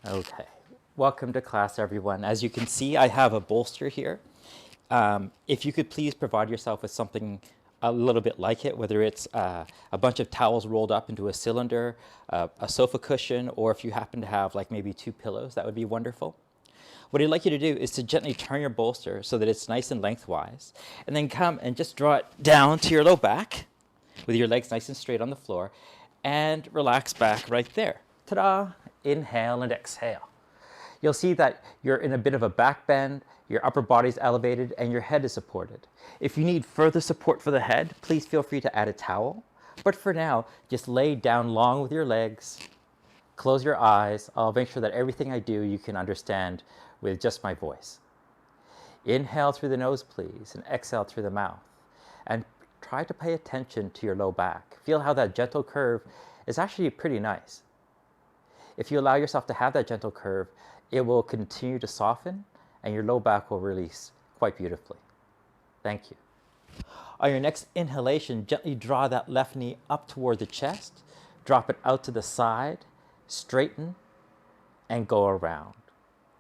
Okay, welcome to class, everyone. As you can see, I have a bolster here. If you could please provide yourself with something a little bit like it, whether it's a bunch of towels rolled up into a cylinder, a sofa cushion, or if you happen to have like maybe 2 pillows, that would be wonderful. What I'd like you to do is to gently turn your bolster so that it's nice and lengthwise, and then come and just draw it down to your low back with your legs nice and straight on the floor, and relax back right there. Ta-da! Inhale and exhale. You'll see that you're in a bit of a back bend, your upper body's elevated, and your head is supported. If you need further support for the head, please feel free to add a towel. But for now, just lay down long with your legs, close your eyes. I'll make sure that everything I do you can understand with just my voice. Inhale through the nose, please, and exhale through the mouth. And try to pay attention to your low back. Feel how that gentle curve is actually pretty nice. If you allow yourself to have that gentle curve, it will continue to soften and your low back will release quite beautifully. Thank you. On your next inhalation, gently draw that left knee up toward the chest, drop it out to the side, straighten, and go around.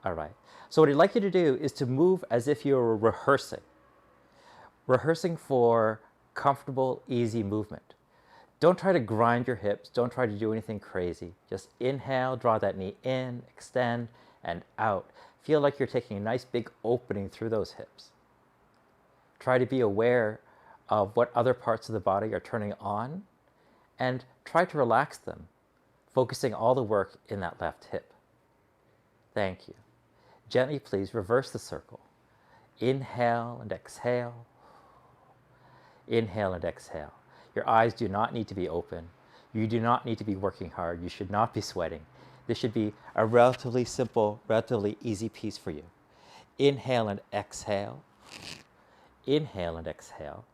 All right. So what I'd like you to do is to move as if you were rehearsing. Rehearsing for comfortable, easy movement. Don't try to grind your hips. Don't try to do anything crazy. Just inhale, draw that knee in, extend, and out. Feel like you're taking a nice big opening through those hips. Try to be aware of what other parts of the body are turning on, and try to relax them, focusing all the work in that left hip. Thank you. Gently, please reverse the circle. Inhale and exhale. Inhale and exhale. Your eyes do not need to be open. You do not need to be working hard. You should not be sweating. This should be a relatively simple, relatively easy piece for you. Inhale and exhale. Inhale and exhale.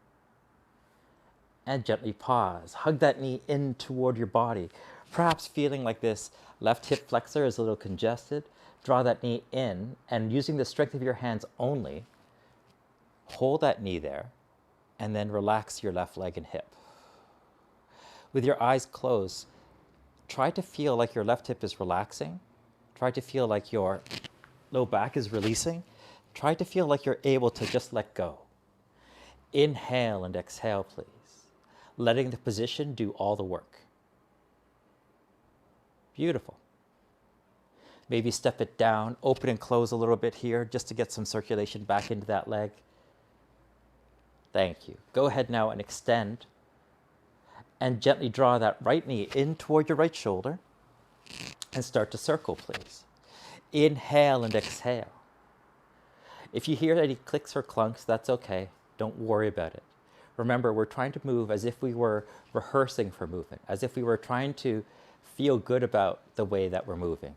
And gently pause. Hug that knee in toward your body. Perhaps feeling like this left hip flexor is a little congested. Draw that knee in, and using the strength of your hands only, hold that knee there, and then relax your left leg and hip. With your eyes closed, try to feel like your left hip is relaxing. Try to feel like your low back is releasing. Try to feel like you're able to just let go. Inhale and exhale, please. Letting the position do all the work. Beautiful. Maybe step it down, open and close a little bit here just to get some circulation back into that leg. Thank you. Go ahead now and extend. And gently draw that right knee in toward your right shoulder and start to circle, please. Inhale and exhale. If you hear any clicks or clunks, that's okay. Don't worry about it. Remember, we're trying to move as if we were rehearsing for movement, as if we were trying to feel good about the way that we're moving.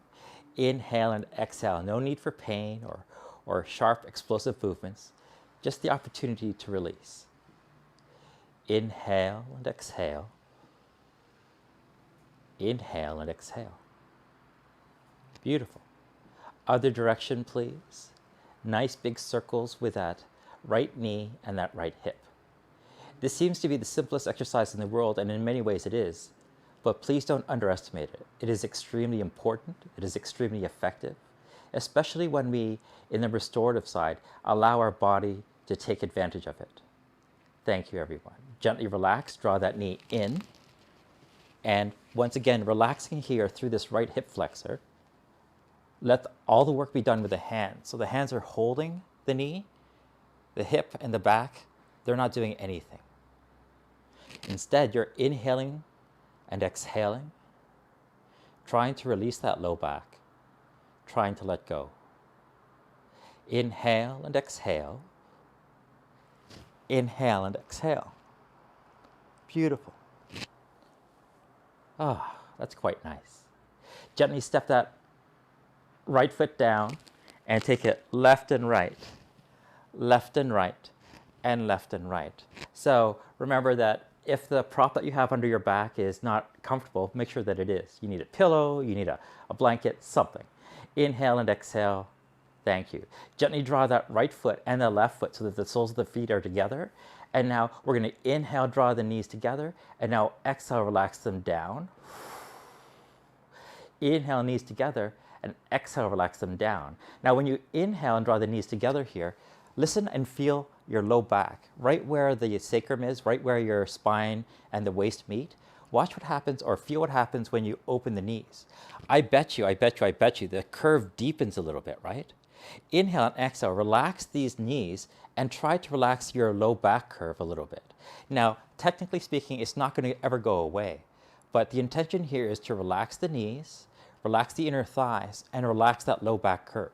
Inhale and exhale. No need for pain or sharp, explosive movements. Just the opportunity to release. Inhale and exhale. Inhale and exhale. Beautiful. Other direction, please. Nice big circles with that right knee and that right hip. This seems to be the simplest exercise in the world, and in many ways it is. But please don't underestimate it. It is extremely important. It is extremely effective, especially when we, in the restorative side, allow our body to take advantage of it. Thank you, everyone. Gently relax, draw that knee in. And once again, relaxing here through this right hip flexor. Let all the work be done with the hands. So the hands are holding the knee, the hip, and the back. They're not doing anything. Instead, you're inhaling and exhaling, trying to release that low back, trying to let go. Inhale and exhale. Inhale and exhale. Beautiful. Ah, that's quite nice. Gently step that right foot down and take it left and right, left and right, and left and right. So remember that if the prop that you have under your back is not comfortable, make sure that it is. You need a pillow, you need a blanket, something. Inhale and exhale. Thank you. Gently draw that right foot and the left foot so that the soles of the feet are together. And now we're going to inhale, draw the knees together. And now exhale, relax them down. Inhale, knees together. and exhale, relax them down. Now, when you inhale and draw the knees together here, listen and feel your low back, right where the sacrum is, right where your spine and the waist meet. Watch what happens or feel what happens when you open the knees. I bet you, the curve deepens a little bit, right? Inhale and exhale, relax these knees and try to relax your low back curve a little bit. Now, technically speaking, it's not going to ever go away, but the intention here is to relax the knees, relax the inner thighs, and relax that low back curve.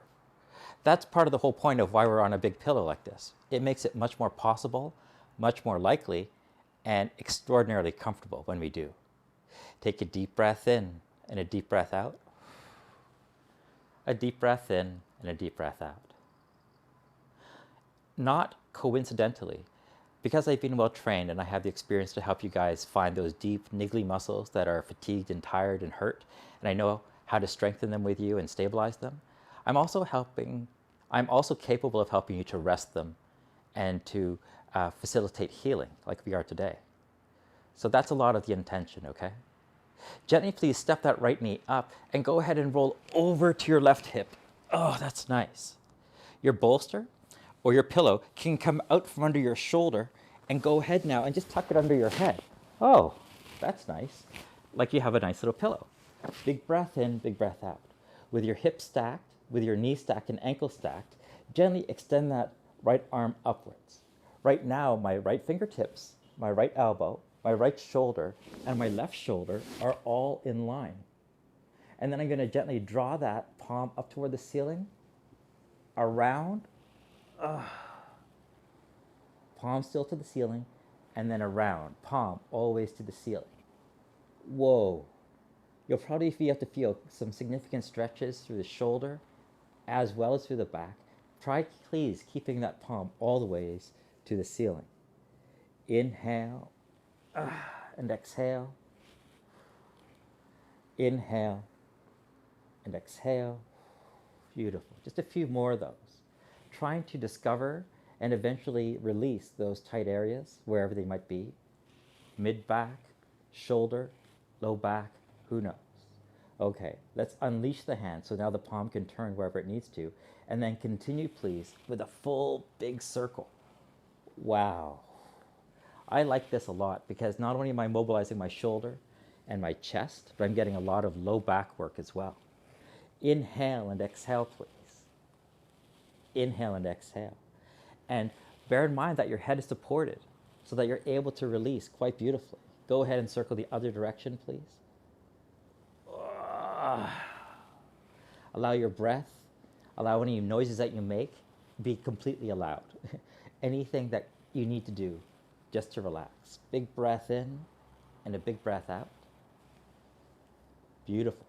That's part of the whole point of why we're on a big pillow like this. It makes it much more possible, much more likely, and extraordinarily comfortable when we do. Take a deep breath in and a deep breath out. A deep breath in and a deep breath out. Not coincidentally, because I've been well trained and I have the experience to help you guys find those deep, niggly muscles that are fatigued and tired and hurt, and I know how to strengthen them with you and stabilize them, I'm also capable of helping you to rest them and to facilitate healing like we are today. So that's a lot of the intention, okay? Gently, please step that right knee up and go ahead and roll over to your left hip. Oh, that's nice. Your bolster or your pillow can come out from under your shoulder and go ahead now and just tuck it under your head. Oh, that's nice. Like you have a nice little pillow. Big breath in, big breath out. With your hips stacked, with your knee stacked and ankle stacked, gently extend that right arm upwards. Right now, my right fingertips, my right elbow, my right shoulder, and my left shoulder are all in line. And then I'm going to gently draw that palm up toward the ceiling, around, palm still to the ceiling, and then around, palm always to the ceiling. Whoa. You'll probably have to feel some significant stretches through the shoulder as well as through the back. Try, please, keeping that palm all the ways to the ceiling. Inhale and exhale. Inhale and exhale. Beautiful. Just a few more of those. Trying to discover and eventually release those tight areas, wherever they might be. Mid-back, shoulder, low back, who knows? Okay, let's unleash the hand so now the palm can turn wherever it needs to, and then continue, please, with a full big circle. Wow. I like this a lot because not only am I mobilizing my shoulder and my chest, but I'm getting a lot of low back work as well. Inhale and exhale, please. Inhale and exhale. And bear in mind that your head is supported so that you're able to release quite beautifully. Go ahead and circle the other direction, please. Allow your breath, allow any noises that you make, be completely allowed. Anything that you need to do just to relax. Big breath in and a big breath out. Beautiful.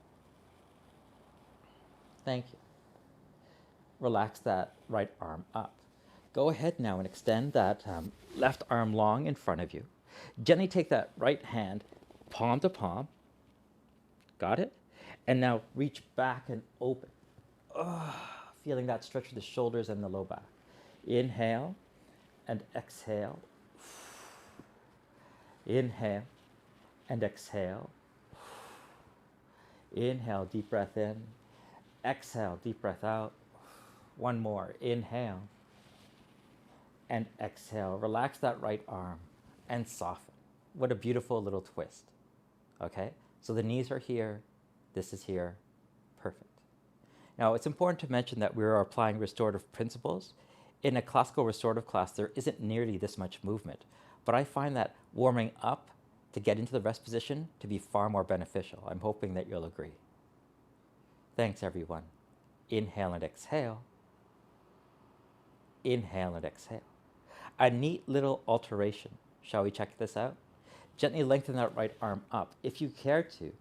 Thank you. Relax that right arm up. Go ahead now and extend that left arm long in front of you. Gently take that right hand, palm to palm. Got it? And now reach back and open. Feeling that stretch of the shoulders and the low back. Inhale and exhale. Inhale and exhale. Inhale, deep breath in. Exhale, deep breath out. One more. Inhale and exhale. Relax that right arm and soften. What a beautiful little twist. Okay? So the knees are here. This is here. Perfect. Now, it's important to mention that we're applying restorative principles. In a classical restorative class, there isn't nearly this much movement, but I find that warming up to get into the rest position to be far more beneficial. I'm hoping that you'll agree. Thanks, everyone. Inhale and exhale. Inhale and exhale. A neat little alteration. Shall we check this out? Gently lengthen that right arm up. If you care to,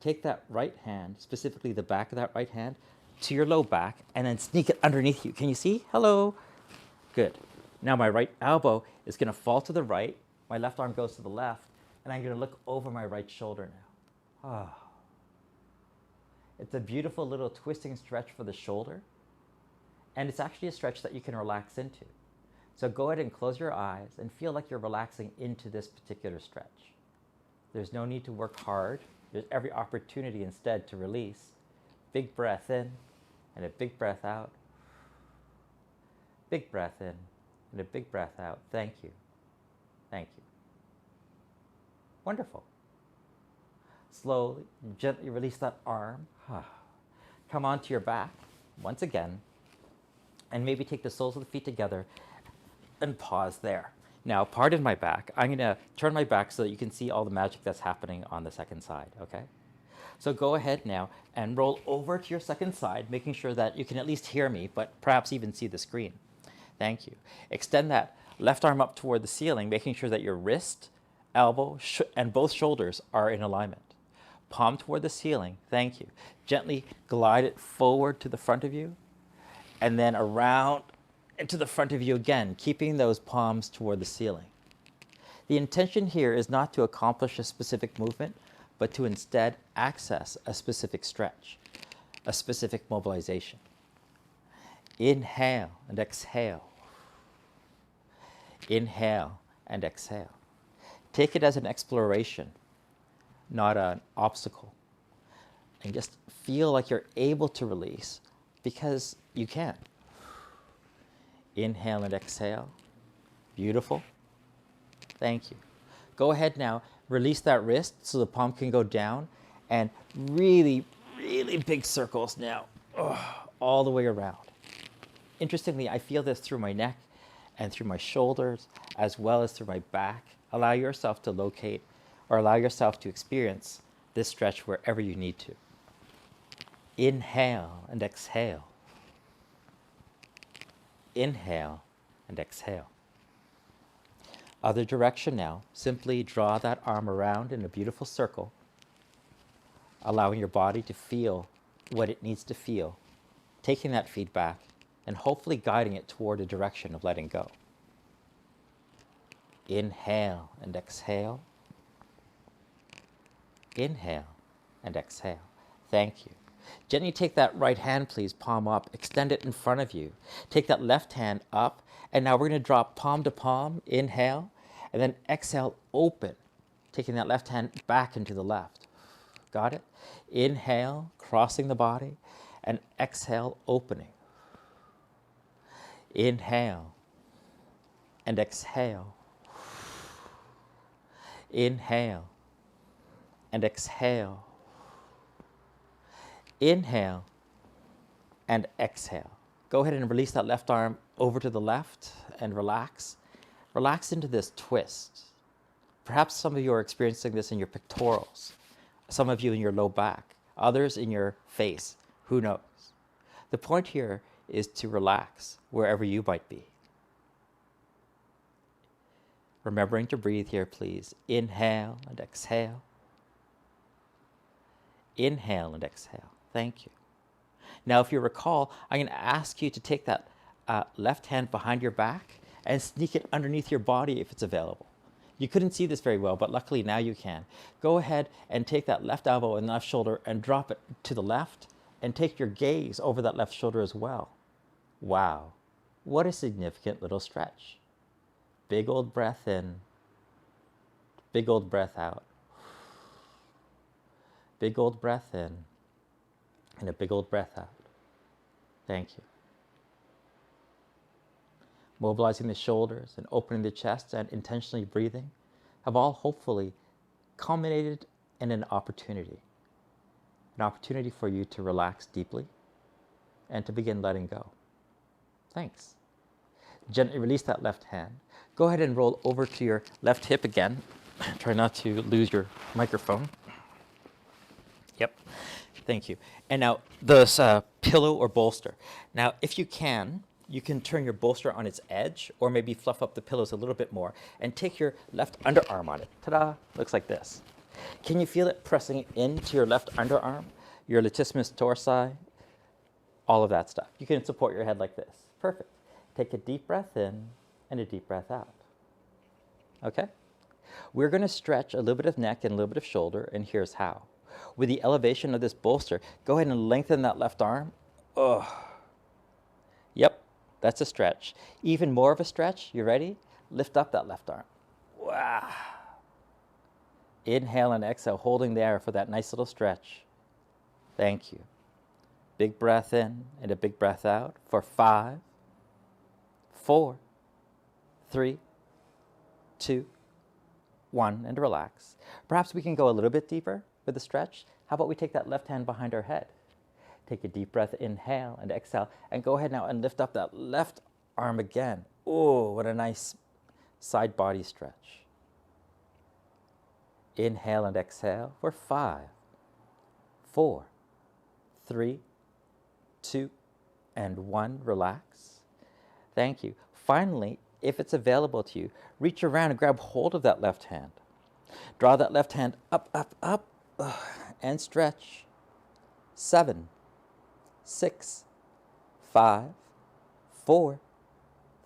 take that right hand, specifically the back of that right hand, to your low back, and then sneak it underneath you. Can you see? Hello? Good. Now my right elbow is going to fall to the right. My left arm goes to the left, and I'm going to look over my right shoulder now. Ah. It's a beautiful little twisting stretch for the shoulder, and it's actually a stretch that you can relax into. So go ahead and close your eyes and feel like you're relaxing into this particular stretch. There's no need to work hard. There's every opportunity instead to release big breath in and a big breath out. Big breath in and a big breath out. Thank you. Thank you. Wonderful. Slowly, gently release that arm. Come onto your back once again, and maybe take the soles of the feet together and pause there. Now, pardon my back. I'm going to turn my back so that you can see all the magic that's happening on the second side, okay? So go ahead now and roll over to your second side, making sure that you can at least hear me, but perhaps even see the screen. Thank you. Extend that left arm up toward the ceiling, making sure that your wrist, elbow, and both shoulders are in alignment. Palm toward the ceiling. Thank you. Gently glide it forward to the front of you, and then around and to the front of you again, keeping those palms toward the ceiling. The intention here is not to accomplish a specific movement, but to instead access a specific stretch, a specific mobilization. Inhale and exhale. Inhale and exhale. Take it as an exploration, not an obstacle. And just feel like you're able to release because you can. Inhale and exhale. Beautiful. Thank you. Go ahead now, release that wrist so the palm can go down, and really, really big circles now, all the way around. Interestingly, I feel this through my neck and through my shoulders, as well as through my back. Allow yourself to locate or allow yourself to experience this stretch wherever you need to. Inhale and exhale. Inhale and exhale. Other direction now. Simply draw that arm around in a beautiful circle, allowing your body to feel what it needs to feel, taking that feedback and hopefully guiding it toward a direction of letting go. Inhale and exhale. Inhale and exhale. Thank you. Gently take that right hand, please, palm up. Extend it in front of you. Take that left hand up, and now we're going to drop palm to palm. Inhale, and then exhale, open. Taking that left hand back into the left. Got it? Inhale, crossing the body, and exhale, opening. Inhale and exhale. Inhale and exhale. Inhale and exhale. Go ahead and release that left arm over to the left and relax. Relax into this twist. Perhaps some of you are experiencing this in your pectorals, some of you in your low back, others in your face. Who knows? The point here is to relax wherever you might be. Remembering to breathe here, please. Inhale and exhale. Inhale and exhale. Thank you. Now, if you recall, I'm going to ask you to take that left hand behind your back and sneak it underneath your body if it's available. You couldn't see this very well, but luckily now you can. Go ahead and take that left elbow and left shoulder and drop it to the left, and take your gaze over that left shoulder as well. Wow, what a significant little stretch. Big old breath in, big old breath out. Big old breath in, and a big old breath out. Thank you. Mobilizing the shoulders and opening the chest and intentionally breathing have all hopefully culminated in an opportunity for you to relax deeply and to begin letting go. Thanks. Gently release that left hand. Go ahead and roll over to your left hip again. Try not to lose your microphone. Yep. Thank you. And now this pillow or bolster. Now, if you can turn your bolster on its edge, or maybe fluff up the pillows a little bit more and take your left underarm on it. Ta-da! Looks like this. Can you feel it pressing into your left underarm, your latissimus dorsi, all of that stuff? You can support your head like this. Perfect. Take a deep breath in and a deep breath out. Okay? We're going to stretch a little bit of neck and a little bit of shoulder, and here's how. With the elevation of this bolster, go ahead and lengthen that left arm. Yep, that's a stretch. Even more of a stretch. You ready? Lift up that left arm. Wow. Inhale and exhale, holding there for that nice little stretch. Thank you. Big breath in and a big breath out for 5, 4, 3, 2, 1, and relax. Perhaps we can go a little bit deeper with the stretch. How about we take that left hand behind our head? Take a deep breath, inhale and exhale, and go ahead now and lift up that left arm again. Oh, what a nice side body stretch. Inhale and exhale for 5, 4, 3, 2, and 1. Relax. Thank you. Finally, if it's available to you, reach around and grab hold of that left hand. Draw that left hand up, up, up, and stretch. 7, 6, 5, 4,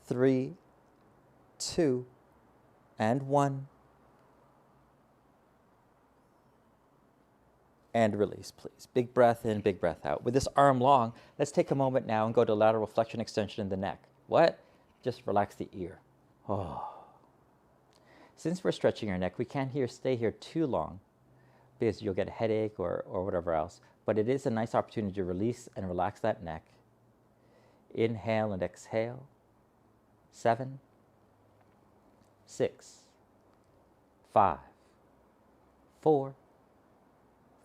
3, 2, and 1. And release, please. Big breath in, big breath out. With this arm long, let's take a moment now and go to lateral flexion extension in the neck. What? Just relax the ear. Oh. Since we're stretching our neck, we can't stay here too long because you'll get a headache or whatever else. But it is a nice opportunity to release and relax that neck. Inhale and exhale. 7, 6, 5, 4,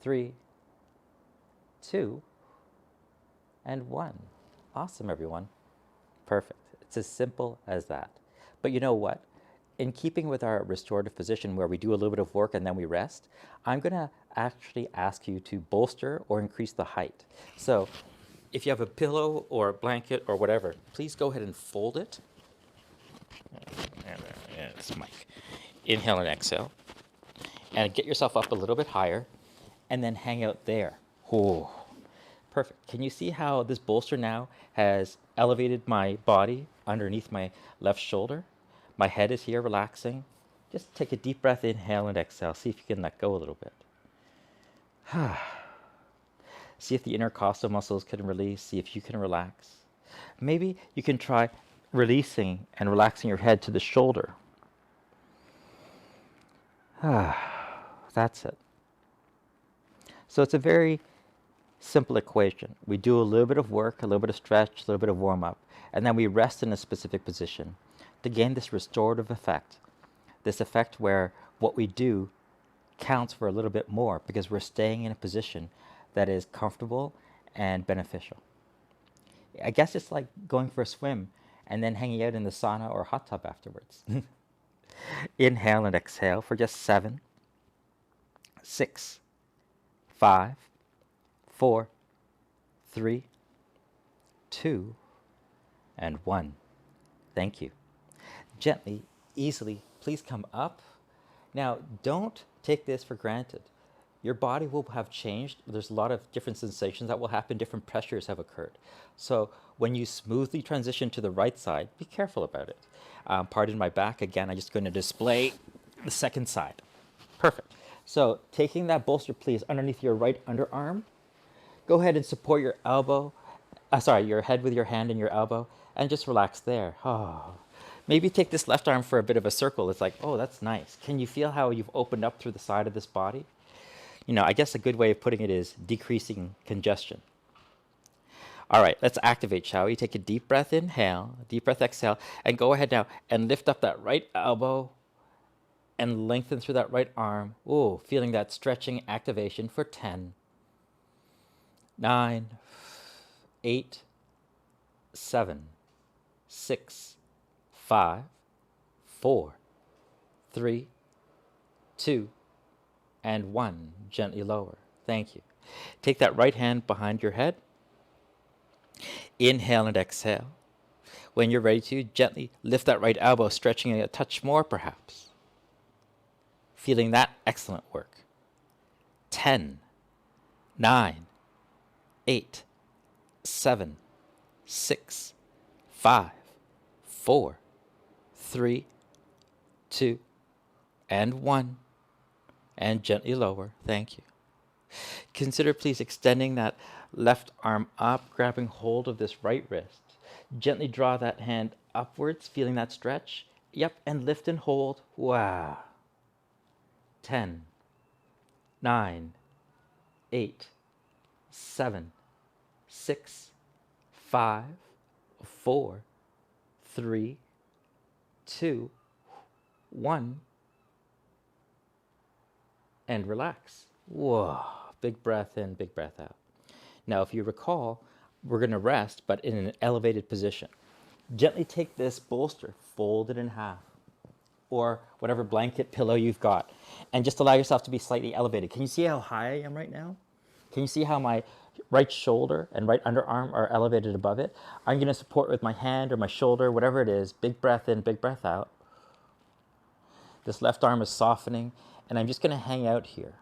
3, 2, and 1. Awesome, everyone. Perfect. It's as simple as that. But you know what? In keeping with our restorative position where we do a little bit of work and then we rest, I'm going to actually ask you to bolster or increase the height. So if you have a pillow or a blanket or whatever, please go ahead and fold it. It's Mike. Inhale and exhale. And get yourself up a little bit higher and then hang out there. Oh, perfect. Can you see how this bolster now has elevated my body underneath my left shoulder? My head is here relaxing. Just take a deep breath, inhale and exhale. See if you can let go a little bit. See if the intercostal muscles can release. See if you can relax. Maybe you can try releasing and relaxing your head to the shoulder. That's it. So it's a very simple equation. We do a little bit of work, a little bit of stretch, a little bit of warm-up, and then we rest in a specific position to gain this restorative effect. This effect where what we do counts for a little bit more because we're staying in a position that is comfortable and beneficial. I guess it's like going for a swim and then hanging out in the sauna or hot tub afterwards. Inhale and exhale for just 7, 6, 5, 4, 3, 2, and 1. Thank you. Gently, easily, please come up. Now, don't take this for granted. Your body will have changed. There's a lot of different sensations that will happen. Different pressures have occurred. So when you smoothly transition to the right side, be careful about it. Pardon my back. Again, I'm just going to display the second side. Perfect. So taking that bolster, please, underneath your right underarm. Go ahead and support your elbow. Your head with your hand and your elbow, and just relax there. Oh. Maybe take this left arm for a bit of a circle. It's like, oh, that's nice. Can you feel how you've opened up through the side of this body? You know, I guess a good way of putting it is decreasing congestion. All right, let's activate, shall we? Take a deep breath, inhale, deep breath, exhale, and go ahead now and lift up that right elbow and lengthen through that right arm. Ooh, feeling that stretching activation for 10, 9, 8, 7, 6, 5, 4, 3, 2, and 1. Gently lower. Thank you. Take that right hand behind your head. Inhale and exhale. When you're ready to, gently lift that right elbow, stretching it a touch more perhaps. Feeling that excellent work. 10, 9, 8, 7, 6, 5, 4, 3, 2, and 1. And gently lower. Thank you. Consider please extending that left arm up, grabbing hold of this right wrist. Gently draw that hand upwards, feeling that stretch. Yep, and lift and hold. Wow. 10, 9, 8, 7, 6, 5, 4, 3, 2, 1, and relax. Whoa, big breath in, big breath out. Now, if you recall, we're going to rest, but in an elevated position. Gently take this bolster, fold it in half, or whatever blanket pillow you've got, and just allow yourself to be slightly elevated. Can you see how high I am right now? Can you see how my right shoulder and right underarm are elevated above it? I'm going to support with my hand or my shoulder, whatever it is. Big breath in, big breath out. This left arm is softening, and I'm just going to hang out here,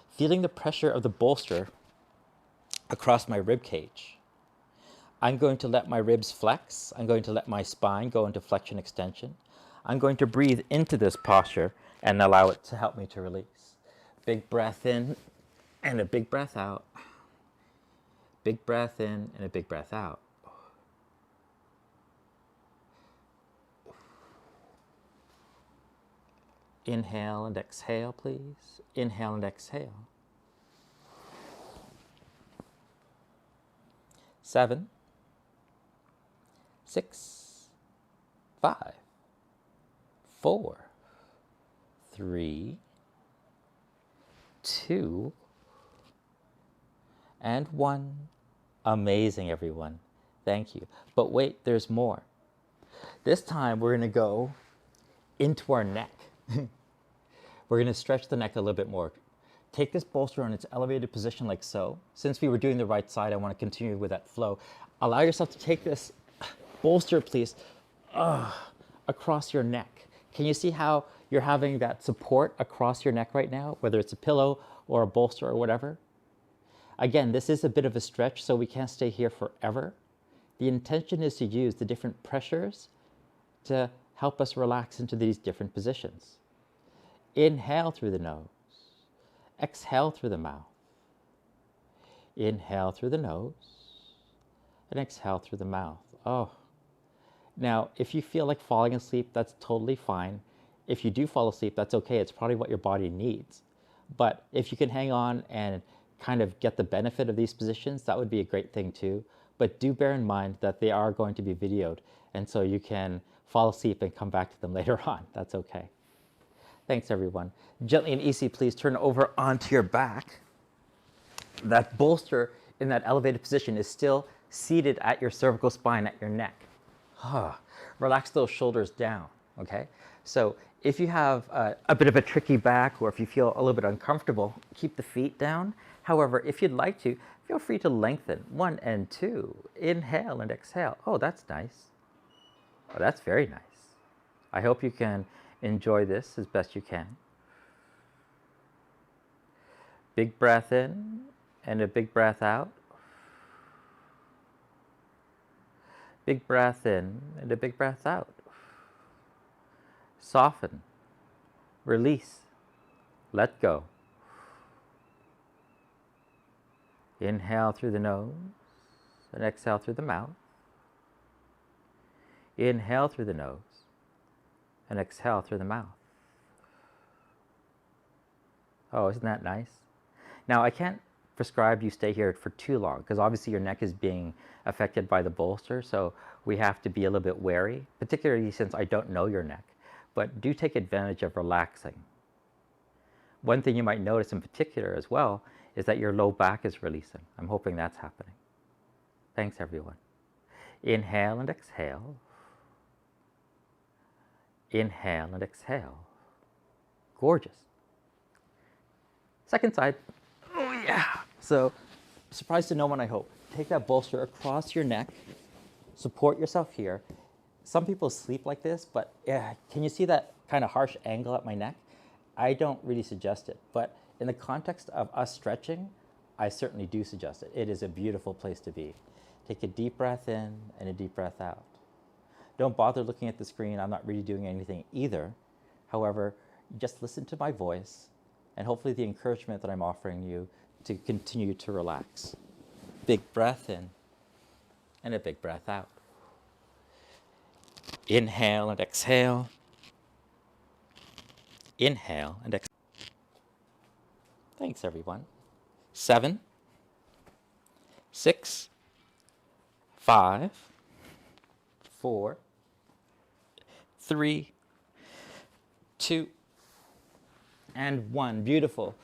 feeling the pressure of the bolster across my rib cage. I'm going to let my ribs flex. I'm going to let my spine go into flexion extension. I'm going to breathe into this posture and allow it to help me to release. Big breath in and a big breath out. Big breath in and a big breath out. Inhale and exhale, please. Inhale and exhale. 7, 6, 5, 4, 3, 2, and 1. Amazing, everyone. Thank you. But wait, there's more. This time we're going to go into our neck. We're going to stretch the neck a little bit more. Take this bolster on its elevated position like so. Since we were doing the right side, I want to continue with that flow. Allow yourself to take this bolster, please, across your neck. Can you see how you're having that support across your neck right now, whether it's a pillow or a bolster or whatever? Again, this is a bit of a stretch, so we can't stay here forever. The intention is to use the different pressures to help us relax into these different positions. Inhale through the nose. Exhale through the mouth. Inhale through the nose and exhale through the mouth. Oh. Now, if you feel like falling asleep, that's totally fine. If you do fall asleep, that's okay. It's probably what your body needs. But if you can hang on and kind of get the benefit of these positions, that would be a great thing too. But do bear in mind that they are going to be videoed, and so you can fall asleep and come back to them later on. That's okay. Thanks, everyone. Gently and easy, please turn over onto your back. That bolster in that elevated position is still seated at your cervical spine, at your neck. Relax those shoulders down, okay? So if you have a bit of a tricky back, or if you feel a little bit uncomfortable, keep the feet down. However, if you'd like to, feel free to lengthen. 1 and 2. Inhale and exhale. Oh, that's nice. Oh, that's very nice. I hope you can enjoy this as best you can. Big breath in and a big breath out. Big breath in and a big breath out. Soften. Release. Let go. Inhale through the nose and exhale through the mouth. Inhale through the nose and exhale through the mouth. Oh, isn't that nice? Now, I can't prescribe you stay here for too long, because obviously your neck is being affected by the bolster, so we have to be a little bit wary, particularly since I don't know your neck. But do take advantage of relaxing. One thing you might notice in particular as well is that your low back is releasing. I'm hoping that's happening. Thanks, everyone. Inhale and exhale. Inhale and exhale. Gorgeous. Second side. Oh, yeah. So, surprised to no one, I hope. Take that bolster across your neck. Support yourself here. Some people sleep like this, but yeah, can you see that kind of harsh angle at my neck? I don't really suggest it, but in the context of us stretching, I certainly do suggest it. It is a beautiful place to be. Take a deep breath in and a deep breath out. Don't bother looking at the screen. I'm not really doing anything either. However, just listen to my voice and hopefully the encouragement that I'm offering you to continue to relax. Big breath in and a big breath out. Inhale and exhale. Inhale and exhale. Thanks, everyone. 7, 6, 5, 4, 3, 2, and 1. Beautiful.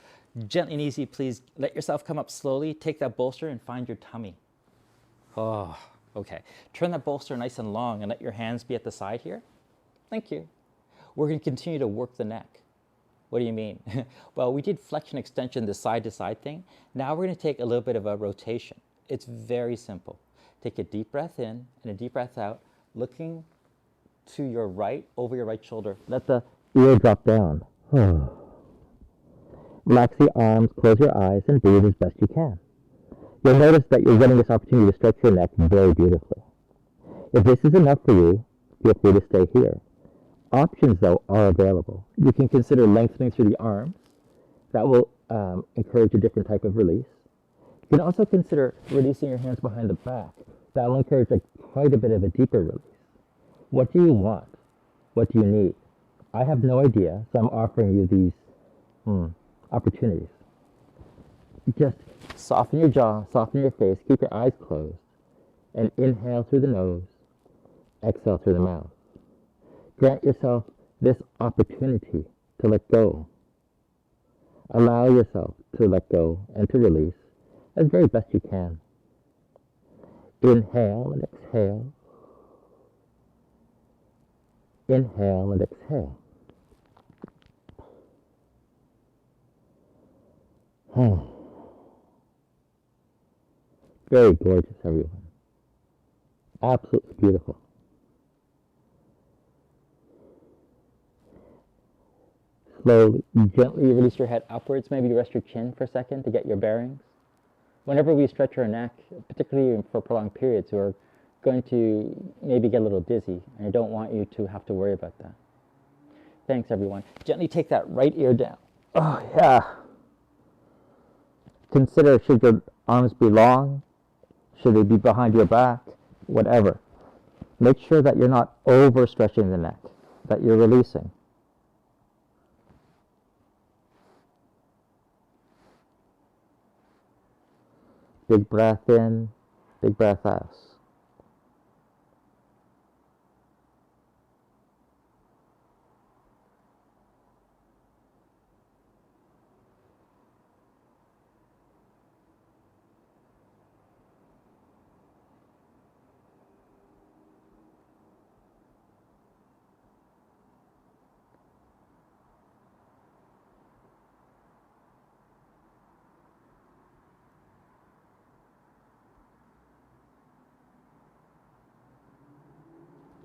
Gently and easy, please let yourself come up slowly. Take that bolster and find your tummy. Oh, okay. Turn that bolster nice and long and let your hands be at the side here. Thank you. We're going to continue to work the neck. What do you mean? Well, we did flexion extension, the side to side thing. Now we're going to take a little bit of a rotation. It's very simple. Take a deep breath in and a deep breath out, looking to your right, over your right shoulder. Let the ear drop down. Relax the arms, close your eyes, and breathe as best you can. You'll notice that you're getting this opportunity to stretch your neck very beautifully. If this is enough for you, feel free to stay here. Options, though, are available. You can consider lengthening through the arms. That will encourage a different type of release. You can also consider releasing your hands behind the back. That will encourage quite a bit of a deeper release. What do you want? What do you need? I have no idea, so I'm offering you these opportunities. Just soften your jaw, soften your face, keep your eyes closed, and inhale through the nose, exhale through the mouth. Grant yourself this opportunity to let go. Allow yourself to let go and to release as very best you can. Inhale and exhale. Inhale and exhale. Very gorgeous, everyone. Absolutely beautiful. Slowly, gently release your head upwards. Maybe rest your chin for a second to get your bearings. Whenever we stretch our neck, particularly for prolonged periods, we're going to maybe get a little dizzy, and I don't want you to have to worry about that. Thanks, everyone. Gently take that right ear down. Oh, yeah. Consider, should your arms be long? Should they be behind your back? Whatever. Make sure that you're not overstretching the neck, that you're releasing. Big breath in, big breath out.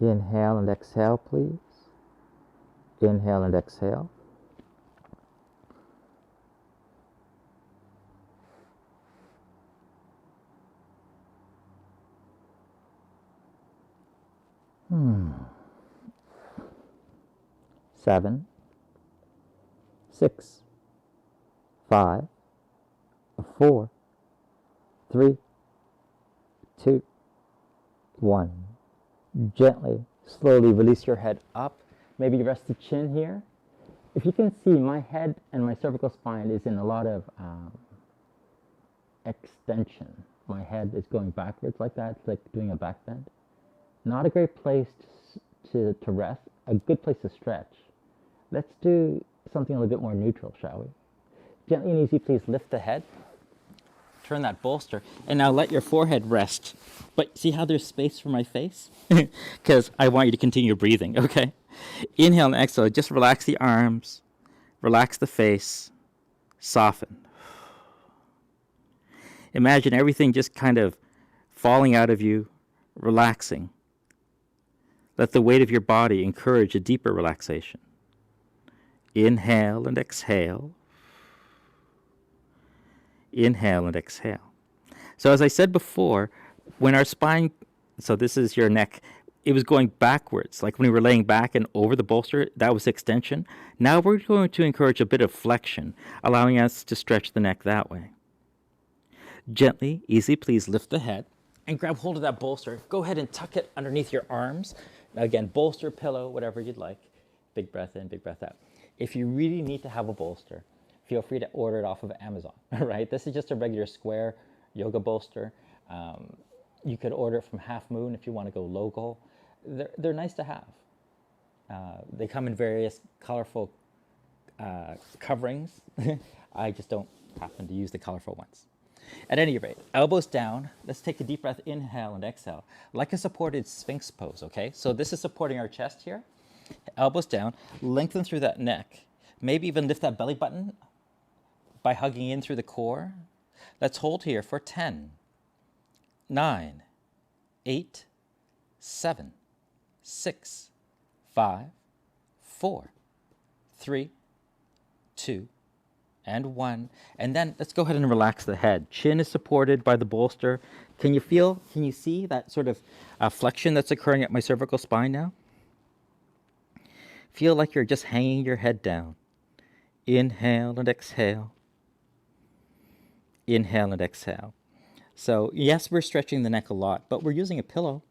Inhale and exhale, please. Inhale and exhale. Seven, 6, 5, 4, 3, 2, 1. Gently, slowly release your head up. Maybe rest the chin here. If you can see, my head and my cervical spine is in a lot of extension. My head is going backwards like that. It's like doing a back bend. Not a great place to rest, a good place to stretch. Let's do something a little bit more neutral, shall we? Gently and easy, please lift the head. Turn that bolster, and now let your forehead rest. But see how there's space for my face? Because I want you to continue breathing, okay? Inhale and exhale. Just relax the arms, relax the face, soften. Imagine everything just kind of falling out of you, relaxing. Let the weight of your body encourage a deeper relaxation. Inhale and exhale. Inhale and exhale. So as I said before, when our spine, so this is your neck, it was going backwards. Like when we were laying back and over the bolster, that was extension. Now we're going to encourage a bit of flexion, allowing us to stretch the neck that way. Gently, easy, please lift the head and grab hold of that bolster. Go ahead and tuck it underneath your arms. Now again, bolster, pillow, whatever you'd like. Big breath in, big breath out. If you really need to have a bolster, feel free to order it off of Amazon, right? This is just a regular square yoga bolster. You could order it from Half Moon if you want to go local. They're nice to have. They come in various colorful coverings. I just don't happen to use the colorful ones. At any rate, elbows down. Let's take a deep breath, inhale and exhale, like a supported Sphinx pose, okay? So this is supporting our chest here. Elbows down, lengthen through that neck. Maybe even lift that belly button by hugging in through the core. Let's hold here for 10, 9, 8, 7, 6, 5, 4, 3, 2, and 1. And then let's go ahead and relax the head. Chin is supported by the bolster. Can you see that sort of flexion that's occurring at my cervical spine now? Feel like you're just hanging your head down. Inhale and exhale. Inhale and exhale. So yes, we're stretching the neck a lot, but we're using a pillow.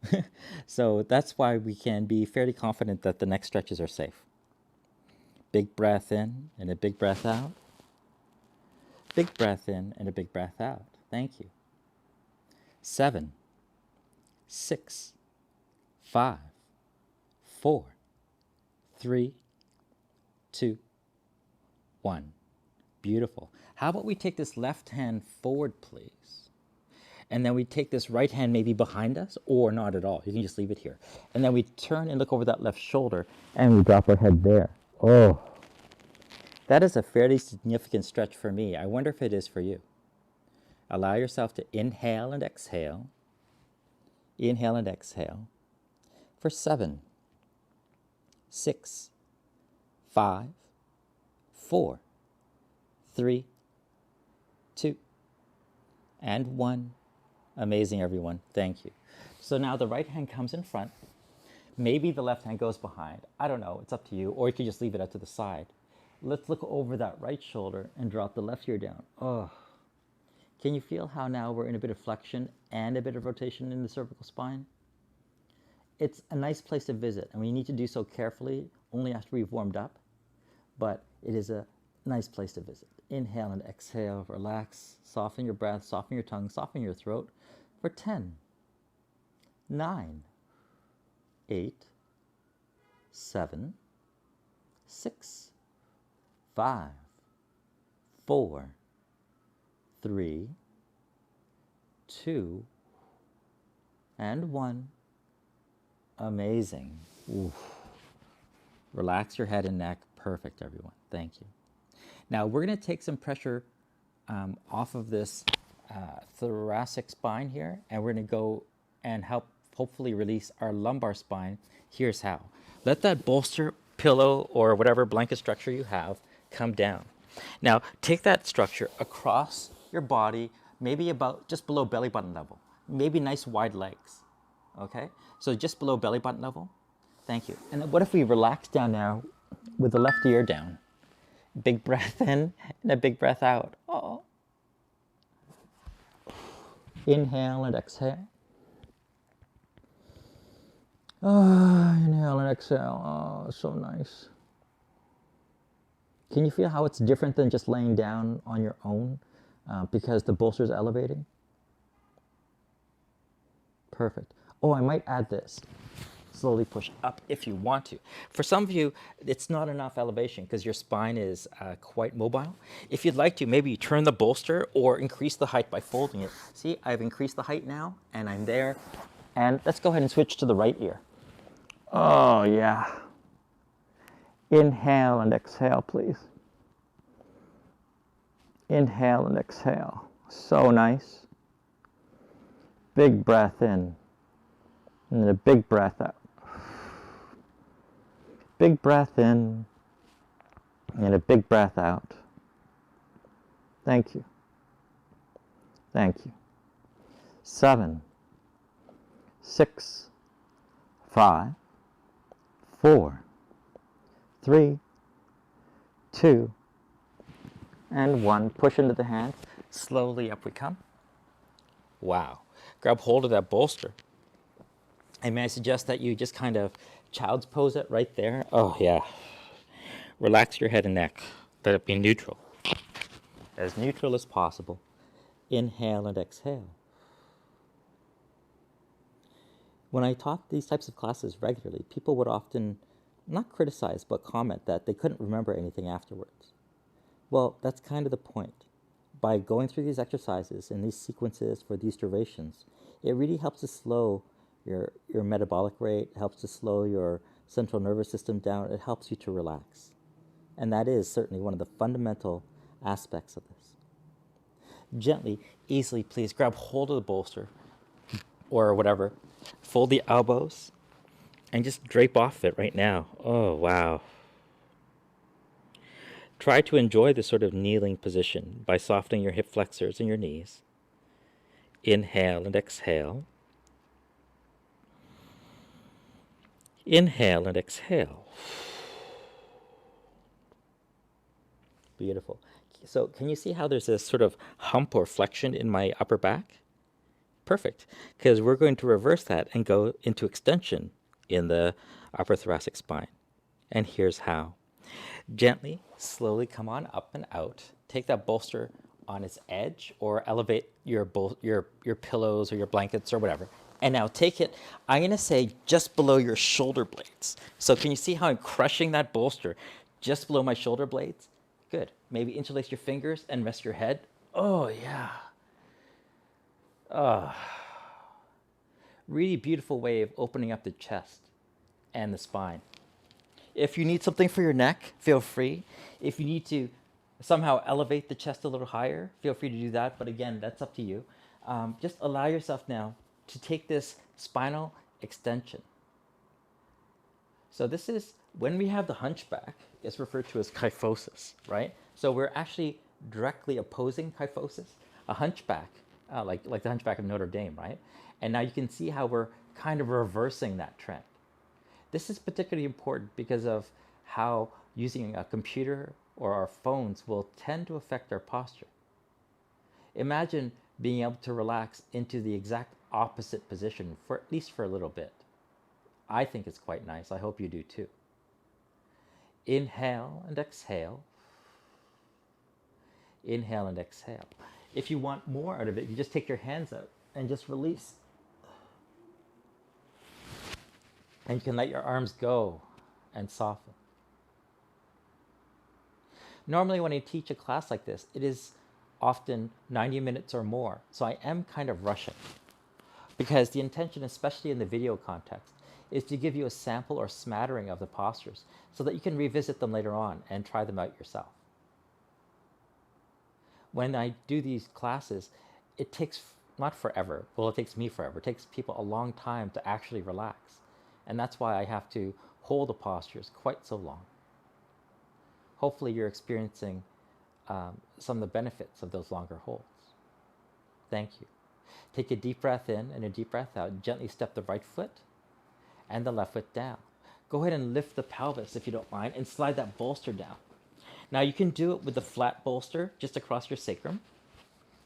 So that's why we can be fairly confident that the neck stretches are safe. Big breath in and a big breath out. Big breath in and a big breath out. Thank you. 7, 6, 5, 4, 3, 2, 1. Beautiful. How about we take this left hand forward, please? And then we take this right hand maybe behind us, or not at all. You can just leave it here. And then we turn and look over that left shoulder, and we drop our head there. Oh, that is a fairly significant stretch for me. I wonder if it is for you. Allow yourself to inhale and exhale. Inhale and exhale. For 7, 6, 5, 4, 3, 2, and 1. Amazing, everyone. Thank you. So now the right hand comes in front. Maybe the left hand goes behind. I don't know. It's up to you. Or you could just leave it out to the side. Let's look over that right shoulder and drop the left ear down. Oh, can you feel how now we're in a bit of flexion and a bit of rotation in the cervical spine? It's a nice place to visit, and we need to do so carefully only after we've warmed up, but it is a nice place to visit. Inhale and exhale, relax, soften your breath, soften your tongue, soften your throat for 10, 9, 8, 7, 6, 5, 4, 3, 2, and 1. Amazing. Oof. Relax your head and neck. Perfect, everyone. Thank you. Now we're going to take some pressure off of this thoracic spine here, and we're going to go and help hopefully release our lumbar spine. Here's how. Let that bolster, pillow, or whatever blanket structure you have come down. Now take that structure across your body, maybe about just below belly button level. Maybe nice wide legs. Okay? So just below belly button level. Thank you. And then what if we relax down now with the left ear down? Big breath in and a big breath out. Oh. Inhale and exhale. Oh, inhale and exhale. Oh, so nice. Can you feel how it's different than just laying down on your own because the bolster is elevating? Perfect. Oh, I might add this. Slowly push up if you want to. For some of you, it's not enough elevation because your spine is quite mobile. If you'd like to, maybe you turn the bolster or increase the height by folding it. See, I've increased the height now, and I'm there. And let's go ahead and switch to the right ear. Oh, yeah. Inhale and exhale, please. Inhale and exhale. So nice. Big breath in. And a big breath out. Big breath in and a big breath out. Thank you. Thank you. 7, 6, 5, 4, 3, 2, and 1. Push into the hands. Slowly up we come. Wow. Grab hold of that bolster. And may I suggest that you just kind of child's pose it right there? Oh, yeah. Relax your head and neck. Let it be neutral. As neutral as possible. Inhale and exhale. When I taught these types of classes regularly, people would often not criticize, but comment that they couldn't remember anything afterwards. Well, that's kind of the point. By going through these exercises and these sequences for these durations, it really helps to slow your metabolic rate, helps to slow your central nervous system down, it helps you to relax. And that is certainly one of the fundamental aspects of this. Gently, easily, please grab hold of the bolster or whatever. Fold the elbows and just drape off it right now. Oh, wow. Try to enjoy this sort of kneeling position by softening your hip flexors and your knees. Inhale and exhale. Inhale and exhale. Beautiful. So can you see how there's this sort of hump or flexion in my upper back? Perfect, because we're going to reverse that and go into extension in the upper thoracic spine. And here's how. Gently, slowly come on up and out. Take that bolster on its edge or elevate your pillows or your blankets or whatever. And now take it, I'm going to say just below your shoulder blades. So can you see how I'm crushing that bolster just below my shoulder blades? Good. Maybe interlace your fingers and rest your head. Oh, yeah. Really beautiful way of opening up the chest and the spine. If you need something for your neck, feel free. If you need to somehow elevate the chest a little higher, feel free to do that. But again, that's up to you. Just allow yourself now to take this spinal extension. So this is, when we have the hunchback, it's referred to as kyphosis, right? So we're actually directly opposing kyphosis, a hunchback, like the hunchback of Notre Dame, right? And now you can see how we're kind of reversing that trend. This is particularly important because of how using a computer or our phones will tend to affect our posture. Imagine being able to relax into the exact opposite position for at least for a little bit. I think it's quite nice. I hope you do too. Inhale and exhale. Inhale and exhale. If you want more out of it, you just take your hands out and just release. And you can let your arms go and soften. Normally when I teach a class like this, it is often 90 minutes or more. So I am kind of rushing because the intention, especially in the video context, is to give you a sample or smattering of the postures so that you can revisit them later on and try them out yourself. When I do these classes, it takes not forever. Well, it takes me forever. It takes people a long time to actually relax. And that's why I have to hold the postures quite so long. Hopefully you're experiencing some of the benefits of those longer holds. Thank you. Take a deep breath in and a deep breath out. Gently step the right foot and the left foot down. Go ahead and lift the pelvis if you don't mind and slide that bolster down. Now you can do it with the flat bolster just across your sacrum.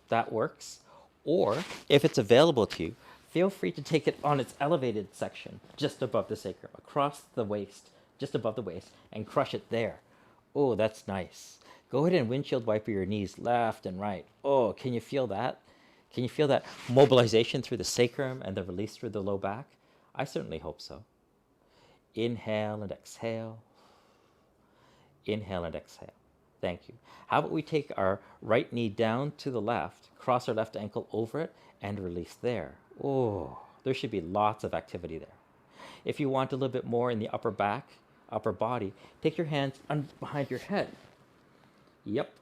That works. Or if it's available to you, feel free to take it on its elevated section just above the sacrum, across the waist, just above the waist, and crush it there. Oh, that's nice. Go ahead and windshield wiper your knees left and right. Oh, can you feel that? Can you feel that mobilization through the sacrum and the release through the low back? I certainly hope so. Inhale and exhale. Inhale and exhale. Thank you. How about we take our right knee down to the left, cross our left ankle over it, and release there. Oh, there should be lots of activity there. If you want a little bit more in the upper back, upper body, take your hands behind your head. Yep.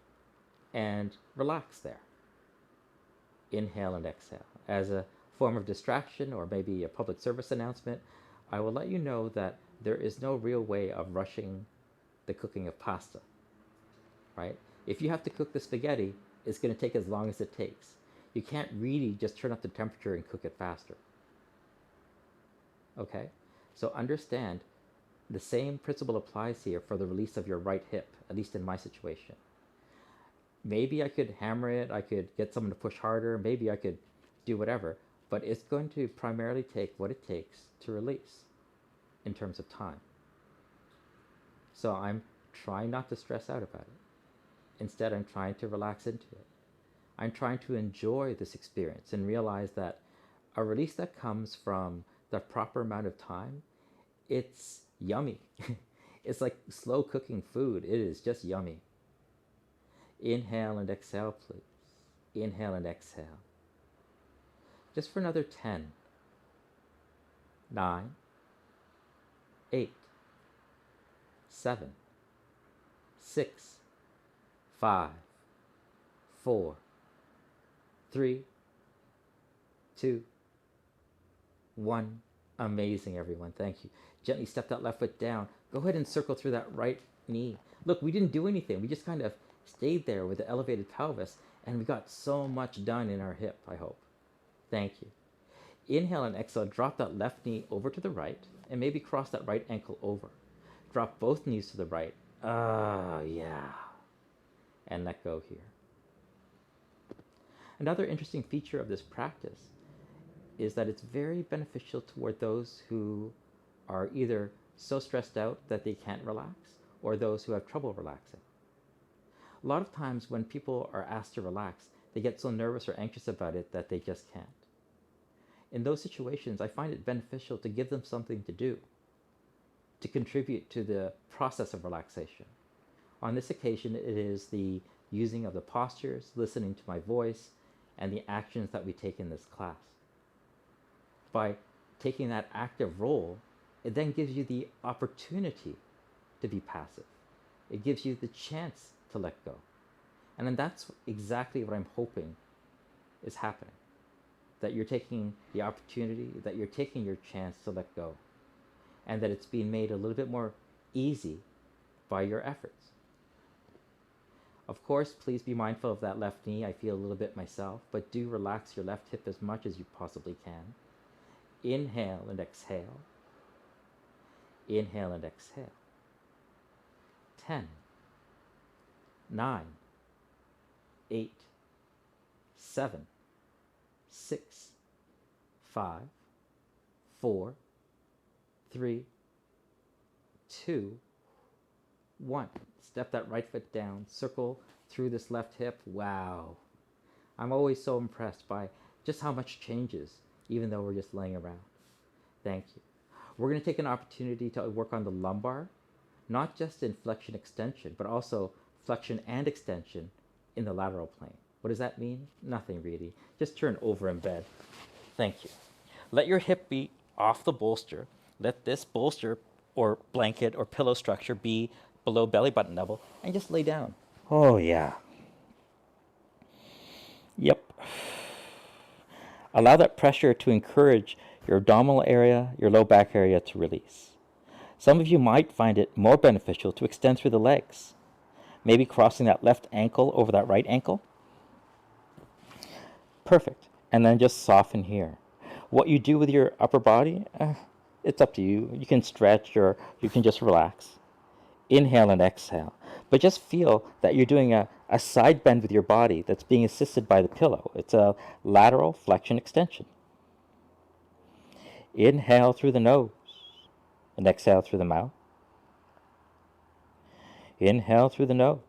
And relax there. Inhale and exhale. As a form of distraction or maybe a public service announcement, I will let you know that there is no real way of rushing the cooking of pasta, right? If you have to cook the spaghetti, it's going to take as long as it takes. You can't really just turn up the temperature and cook it faster. Okay? So understand the same principle applies here for the release of your right hip, at least in my situation. Maybe I could hammer it, I could get someone to push harder, maybe I could do whatever, but it's going to primarily take what it takes to release in terms of time. So I'm trying not to stress out about it. Instead, I'm trying to relax into it. I'm trying to enjoy this experience and realize that a release that comes from the proper amount of time, it's yummy. It's like slow cooking food. It is just yummy. Inhale and exhale, please. Inhale and exhale. Just for another 10, 9, 8, 7, 6, 5, 4, 3, 2, 1. Amazing, everyone. Thank you. Gently step that left foot down. Go ahead and circle through that right knee. Look, we didn't do anything. We just kind of stayed there with the elevated pelvis, and we got so much done in our hip, I hope. Thank you. Inhale and exhale. Drop that left knee over to the right, and maybe cross that right ankle over. Drop both knees to the right. Yeah. And let go here. Another interesting feature of this practice is that it's very beneficial toward those who are either so stressed out that they can't relax, or those who have trouble relaxing. A lot of times when people are asked to relax, they get so nervous or anxious about it that they just can't. In those situations, I find it beneficial to give them something to do, to contribute to the process of relaxation. On this occasion, it is the using of the postures, listening to my voice, and the actions that we take in this class. By taking that active role, it then gives you the opportunity to be passive. It gives you the chance to let go. And then that's exactly what I'm hoping is happening. That you're taking the opportunity, that you're taking your chance to let go, and that it's being made a little bit more easy by your efforts. Of course, please be mindful of that left knee. I feel a little bit myself, but do relax your left hip as much as you possibly can. Inhale and exhale. Inhale and exhale. 10, 9, 8, 7, 6, 5, 4, 3, 2, 1. Step that right foot down. Circle through this left hip. Wow. I'm always so impressed by just how much changes, even though we're just laying around. Thank you. We're going to take an opportunity to work on the lumbar, not just in flexion extension, but also flexion and extension in the lateral plane. What does that mean? Nothing really. Just turn over in bed. Thank you. Let your hip be off the bolster. Let this bolster or blanket or pillow structure be below belly button level, and just lay down. Oh yeah. Yep. Allow that pressure to encourage your abdominal area, your low back area to release. Some of you might find it more beneficial to extend through the legs. Maybe crossing that left ankle over that right ankle. Perfect. And then just soften here. What you do with your upper body, it's up to you. You can stretch or you can just relax. Inhale and exhale. But just feel that you're doing a side bend with your body that's being assisted by the pillow. It's a lateral flexion extension. Inhale through the nose and exhale through the mouth. Inhale through the nose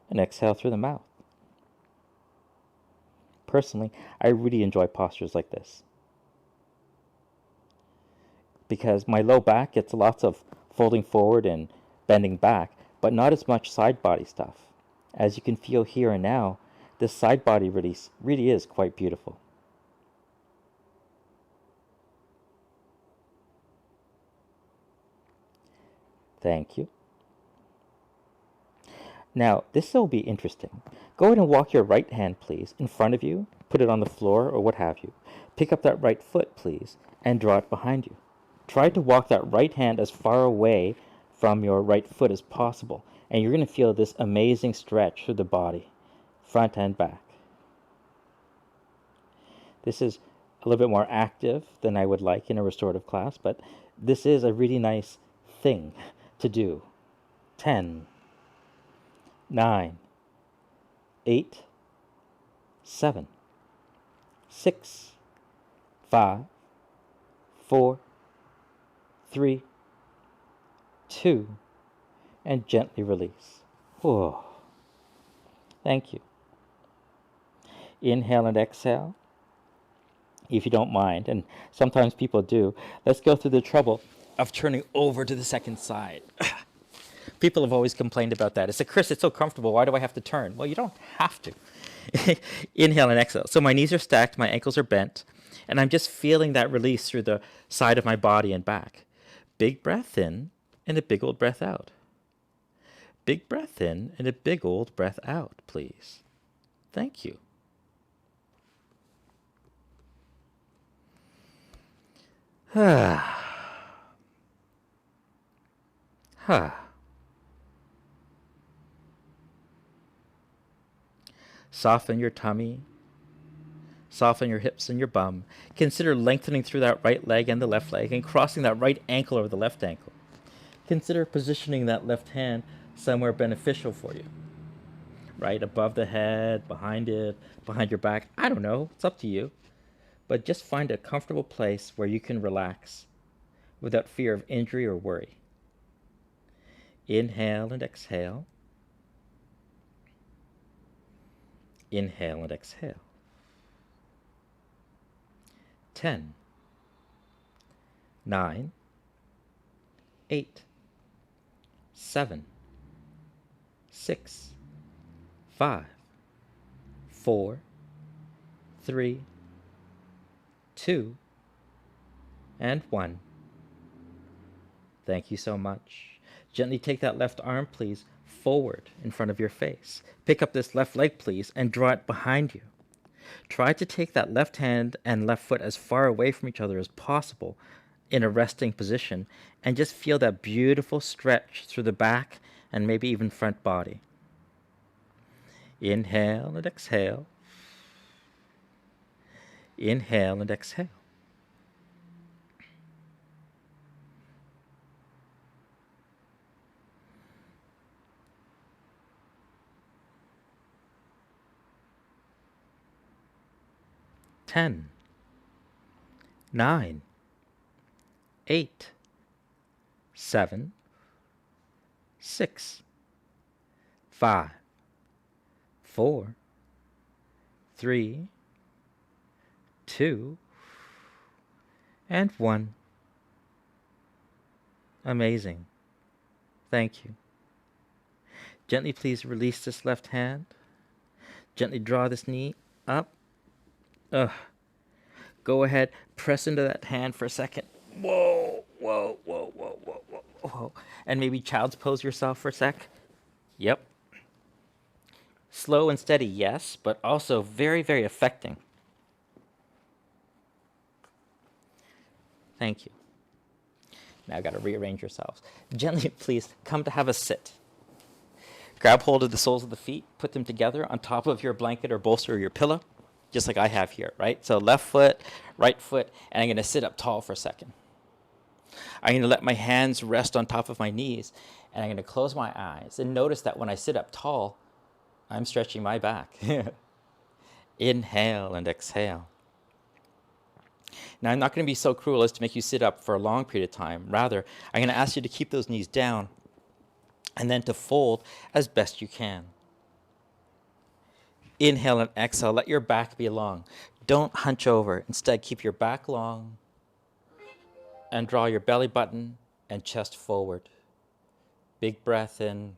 and exhale through the mouth. Personally, I really enjoy postures like this because my low back gets lots of folding forward and bending back, but not as much side body stuff. As you can feel here and now, this side body release really is quite beautiful. Thank you. Now, this will be interesting. Go ahead and walk your right hand, please, in front of you. Put it on the floor or what have you. Pick up that right foot, please, and draw it behind you. Try to walk that right hand as far away from your right foot as possible, and you're going to feel this amazing stretch through the body, front and back. This is a little bit more active than I would like in a restorative class, but this is a really nice thing to do. 10, 9, 8, 7, 6, 5, 4, 3, 2, and gently release. Whoa. Thank you. Inhale and exhale. if you don't mind, and sometimes people do, let's go through the trouble of turning over to the second side. People have always complained about that. It's like, Chris, it's so comfortable. Why do I have to turn? Well, you don't have to. Inhale and exhale. So my knees are stacked, my ankles are bent, and I'm just feeling that release through the side of my body and back. Big breath in and a big old breath out. Big breath in and a big old breath out, please. Thank you. Soften your tummy. Soften your hips and your bum. Consider lengthening through that right leg and the left leg and crossing that right ankle over the left ankle. Consider positioning that left hand somewhere beneficial for you. Right above the head, behind it, behind your back. I don't know. It's up to you. But just find a comfortable place where you can relax without fear of injury or worry. Inhale and exhale. Inhale and exhale. 10, 9, 8, 7, 6, 5, 4, 3, 2, and 1. Thank you so much. Gently take that left arm, please, forward in front of your face. Pick up this left leg, please, and draw it behind you. Try to take that left hand and left foot as far away from each other as possible in a resting position, and just feel that beautiful stretch through the back and maybe even front body. Inhale and exhale. Inhale and exhale. Ten, 9, 8, 7, 6, 5, 4, 3, 2, and 1. Amazing. Thank you. Gently please release this left hand. Gently draw this knee up. Go ahead, press into that hand for a second. Whoa, whoa, whoa, whoa, whoa, whoa, whoa. And maybe child's pose yourself for a sec. Yep. Slow and steady, yes, but also very, very affecting. Thank you. Now I've got to rearrange yourselves. Gently, please, come to have a sit. Grab hold of the soles of the feet, put them together on top of your blanket or bolster or your pillow, just like I have here, right? So left foot, right foot, and I'm going to sit up tall for a second. I'm going to let my hands rest on top of my knees, and I'm going to close my eyes. And notice that when I sit up tall, I'm stretching my back. Inhale and exhale. Now, I'm not going to be so cruel as to make you sit up for a long period of time. Rather, I'm going to ask you to keep those knees down and then to fold as best you can. Inhale and exhale. Let your back be long. Don't hunch over. Instead, keep your back long and draw your belly button and chest forward. Big breath in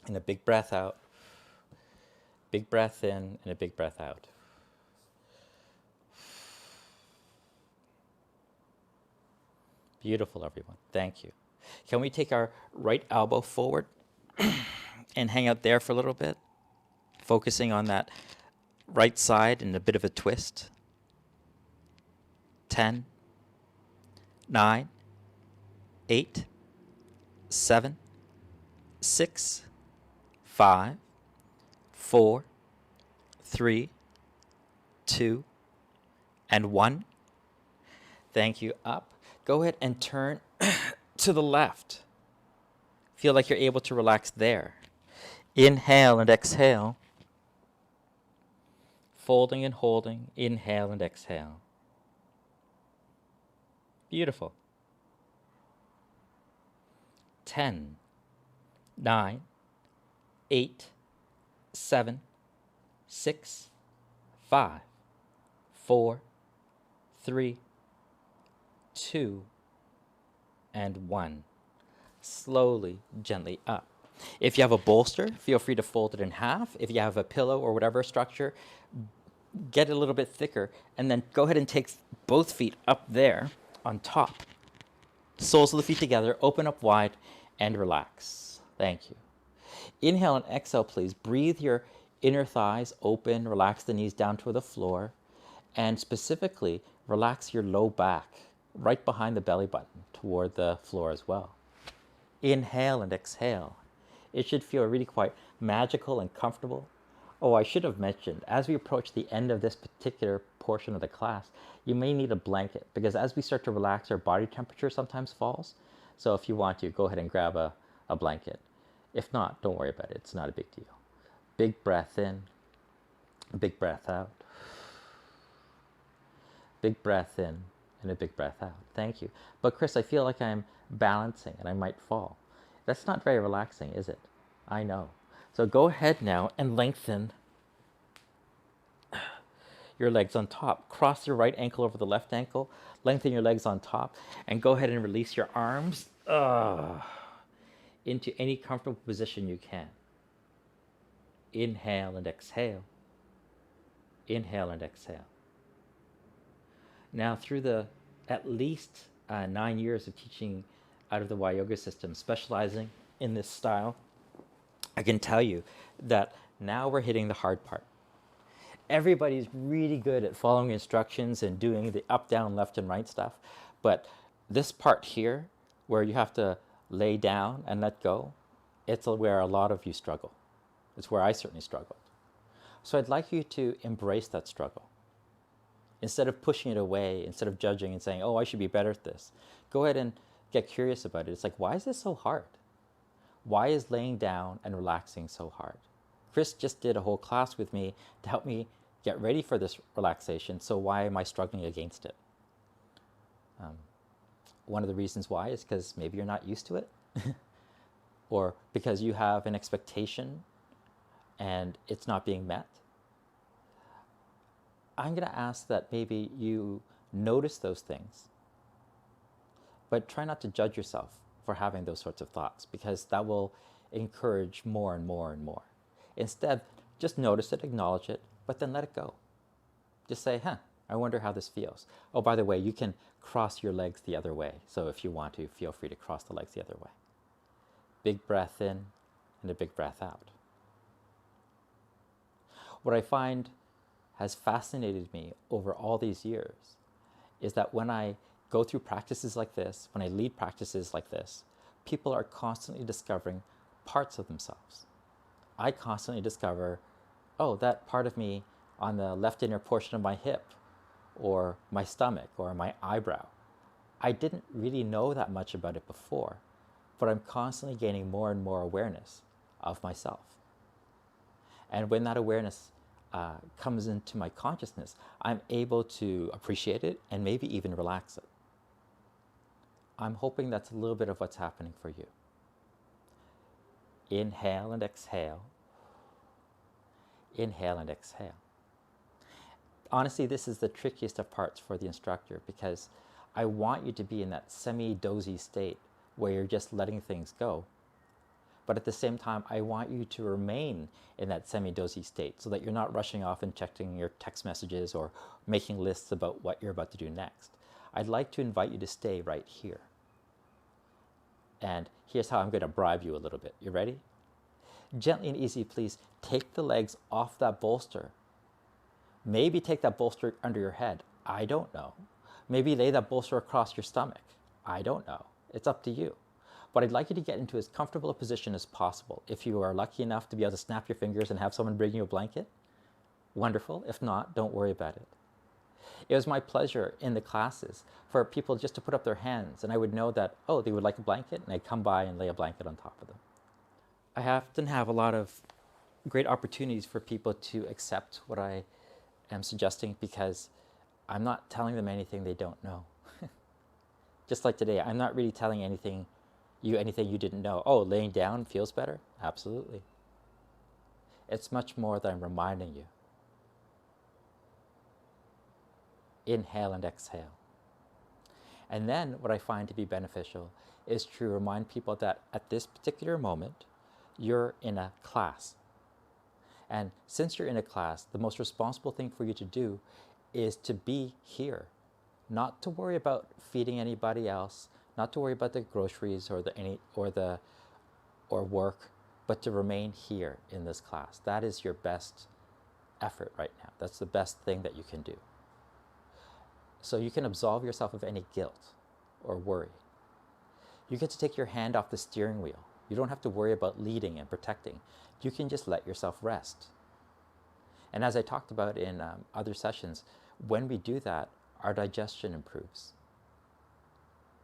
and a big breath out. Big breath in and a big breath out. Beautiful, everyone. Thank you. Can we take our right elbow forward and hang out there for a little bit? Focusing on that right side in a bit of a twist. 10, 9, 8, 7, 6, 5, 4, 3, 2, and 1. Thank you. Up. Go ahead and turn to the left. Feel like you're able to relax there. Inhale and exhale. Folding and holding. Inhale and exhale. Beautiful. 10, 9, 8, 7, 6, 5, 4, 3, 2, and 1. Slowly, gently up. If you have a bolster, feel free to fold it in half. If you have a pillow or whatever structure, get it a little bit thicker, and then go ahead and take both feet up there on top. Soles of the feet together, open up wide, and relax. Thank you. Inhale and exhale, please. Breathe your inner thighs open, relax the knees down toward the floor, and specifically relax your low back right behind the belly button toward the floor as well. Inhale and exhale. It should feel really quite magical and comfortable. Oh, I should have mentioned, as we approach the end of this particular portion of the class, you may need a blanket because as we start to relax, our body temperature sometimes falls. So if you want to, go ahead and grab a blanket. If not, don't worry about it. It's not a big deal. Big breath in, big breath out. Big breath in and a big breath out. Thank you. But Chris, I feel like I'm balancing and I might fall. That's not very relaxing, is it? I know. So go ahead now and lengthen your legs on top. Cross your right ankle over the left ankle. Lengthen your legs on top. And go ahead and release your arms into any comfortable position you can. Inhale and exhale. Inhale and exhale. Now through the at least 9 years of teaching out of the Y Yoga system, specializing in this style, I can tell you that now we're hitting the hard part. Everybody's really good at following instructions and doing the up, down, left, and right stuff. But this part here, where you have to lay down and let go, it's where a lot of you struggle. It's where I certainly struggled. So I'd like you to embrace that struggle. Instead of pushing it away, instead of judging and saying, oh, I should be better at this, go ahead and get curious about it. It's like, why is this so hard? Why is laying down and relaxing so hard? Chris just did a whole class with me to help me get ready for this relaxation, so why am I struggling against it? One of the reasons why is because maybe you're not used to it, or because you have an expectation and it's not being met. I'm going to ask that maybe you notice those things, but try not to judge yourself for having those sorts of thoughts, because that will encourage more and more and more. Instead, just notice it, acknowledge it, but then let it go. Just say, I wonder how this feels. Oh, by the way, you can cross your legs the other way. So if you want to, feel free to cross the legs the other way. Big breath in and a big breath out. What I find has fascinated me over all these years is that when I go through practices like this, when I lead practices like this, people are constantly discovering parts of themselves. I constantly discover, oh, that part of me on the left inner portion of my hip, or my stomach, or my eyebrow. I didn't really know that much about it before, but I'm constantly gaining more and more awareness of myself. And when that awareness comes into my consciousness, I'm able to appreciate it and maybe even relax it. I'm hoping that's a little bit of what's happening for you. Inhale and exhale. Inhale and exhale. Honestly, this is the trickiest of parts for the instructor, because I want you to be in that semi-dozy state where you're just letting things go. But at the same time, I want you to remain in that semi-dozy state so that you're not rushing off and checking your text messages or making lists about what you're about to do next. I'd like to invite you to stay right here. And here's how I'm going to bribe you a little bit. You ready? Gently and easy, please take the legs off that bolster. Maybe take that bolster under your head. I don't know. Maybe lay that bolster across your stomach. I don't know. It's up to you. But I'd like you to get into as comfortable a position as possible. If you are lucky enough to be able to snap your fingers and have someone bring you a blanket, wonderful. If not, don't worry about it. It was my pleasure in the classes for people just to put up their hands, and I would know that, oh, they would like a blanket, and I'd come by and lay a blanket on top of them. I often have a lot of great opportunities for people to accept what I am suggesting, because I'm not telling them anything they don't know. Just like today, I'm not really telling anything you didn't know. Oh, laying down feels better? Absolutely. It's much more that I'm reminding you. Inhale and exhale. And then what I find to be beneficial is to remind people that at this particular moment, you're in a class. And since you're in a class, the most responsible thing for you to do is to be here, not to worry about feeding anybody else, not to worry about the groceries or work, but to remain here in this class. That is your best effort right now. That's the best thing that you can do. So you can absolve yourself of any guilt or worry. You get to take your hand off the steering wheel. You don't have to worry about leading and protecting. You can just let yourself rest. And as I talked about in other sessions, when we do that, our digestion improves.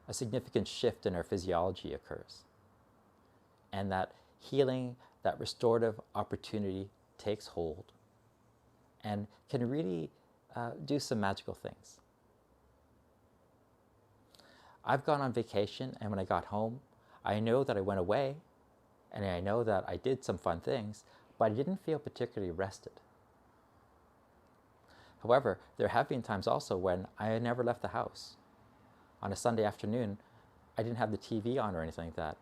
A significant shift in our physiology occurs. And that healing, that restorative opportunity takes hold and can really do some magical things. I've gone on vacation, and when I got home, I know that I went away, and I know that I did some fun things, but I didn't feel particularly rested. However, there have been times also when I never left the house. On a Sunday afternoon, I didn't have the TV on or anything like that.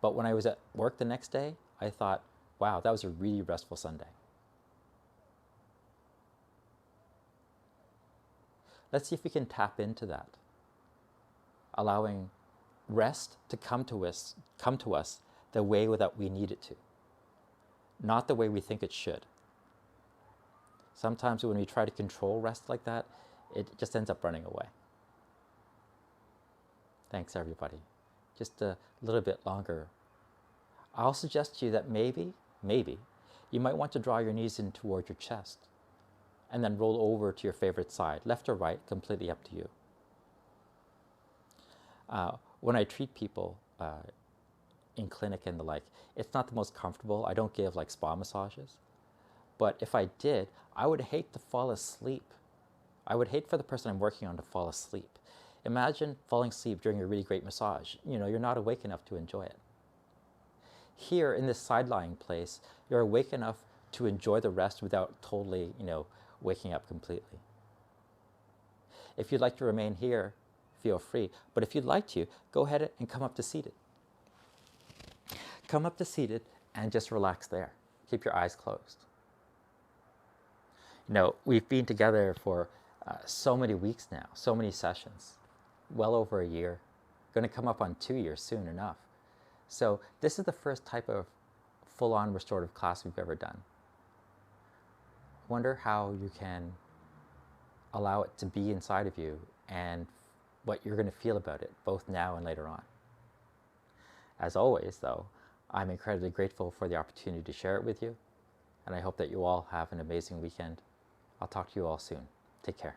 But when I was at work the next day, I thought, wow, that was a really restful Sunday. Let's see if we can tap into that, allowing rest to come to us the way that we need it to, not the way we think it should. Sometimes when we try to control rest like that, it just ends up running away. Thanks, everybody. Just a little bit longer. I'll suggest to you that maybe, you might want to draw your knees in toward your chest and then roll over to your favorite side, left or right, completely up to you. When I treat people in clinic and the like, it's not the most comfortable. I don't give like spa massages. But if I did, I would hate to fall asleep. I would hate for the person I'm working on to fall asleep. Imagine falling asleep during a really great massage. You know, you're not awake enough to enjoy it. Here in this side-lying place, you're awake enough to enjoy the rest without totally, waking up completely. If you'd like to remain here, feel free. But if you'd like to, go ahead and come up to seated. Come up to seated and just relax there. Keep your eyes closed. We've been together for so many weeks now, so many sessions, well over a year. Going to come up on 2 years soon enough. So this is the first type of full-on restorative class we've ever done. Wonder how you can allow it to be inside of you and what you're going to feel about it, both now and later on. As always, though, I'm incredibly grateful for the opportunity to share it with you, and I hope that you all have an amazing weekend. I'll talk to you all soon. Take care.